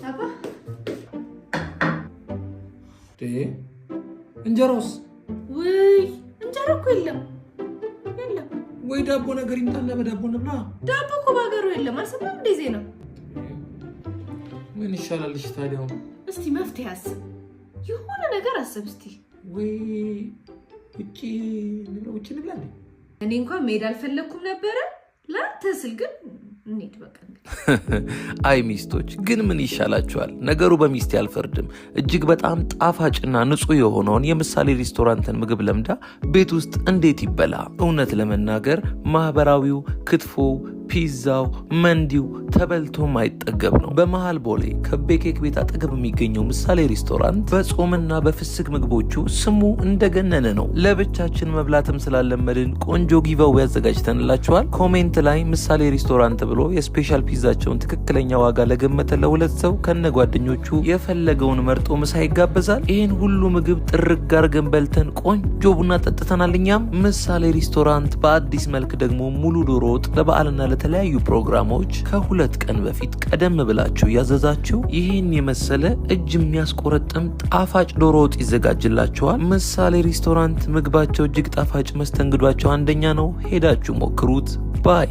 አባ እንጀራውስ? ወይ እንጀራ እኮ የለም። ወይ ዳቦ ነገር ይምጣና በዳቦ እንብላ። ዳቦ እኮ ባገሩ የለም። አልሰማም እንዴ ዜና? ምን ይሻላልሽ ታዲያ? እስቲ መፍትሄ አስብ፣ የሆነ ነገር አስብ እስቲ። ወይ ውጪ እንብላ እንዴ? እኔ እንኳን መሄድ አልፈለኩም ነበረ፣ ላንተ ስል ግን እንሂድ በቃ። አይ ሚስቶች ግን ምን ይሻላችኋል? ነገሩ በሚስት ያልፈርድም። እጅግ በጣም ጣፋጭና ንጹህ የሆነውን የምሳሌ ሬስቶራንትን ምግብ ለምዳ ቤት ውስጥ እንዴት ይበላ? እውነት ለመናገር ማህበራዊው ክትፎው፣ ፒዛው፣ መንዲው ተበልቶ ማይጠገብ ነው። በመሃል ቦሌ ከቤኬክ ቤት አጠገብ የሚገኘው ምሳሌ ሬስቶራንት በጾምና በፍስክ ምግቦቹ ስሙ እንደገነነ ነው። ለብቻችን መብላትም ስላለመድን ቆንጆ ጊቫዌ ያዘጋጅተንላችኋል። ኮሜንት ላይ ምሳሌ ሬስቶራንት ብሎ የስፔሻል ፒዛቸውን ትክክለኛ ዋጋ ለገመተ ለሁለት ሰው ከነ ጓደኞቹ የፈለገውን መርጦ ምሳ ይጋበዛል። ይህን ሁሉ ምግብ ጥርግ አርገን በልተን ቆንጆ ቡና ጠጥተናል። እኛም ምሳሌ ሬስቶራንት በአዲስ መልክ ደግሞ ሙሉ ዶሮ ወጥ ለበዓልና ለተለያዩ ፕሮግራሞች ከ2 ቀን በፊት ቀደም ብላችሁ ያዘዛችሁ ይህን የመሰለ እጅ የሚያስቆረጥም ጣፋጭ ዶሮ ወጥ ይዘጋጅላችኋል። ምሳሌ ሬስቶራንት ምግባቸው እጅግ ጣፋጭ፣ መስተንግዷቸው አንደኛ ነው። ሄዳችሁ ሞክሩት ባይ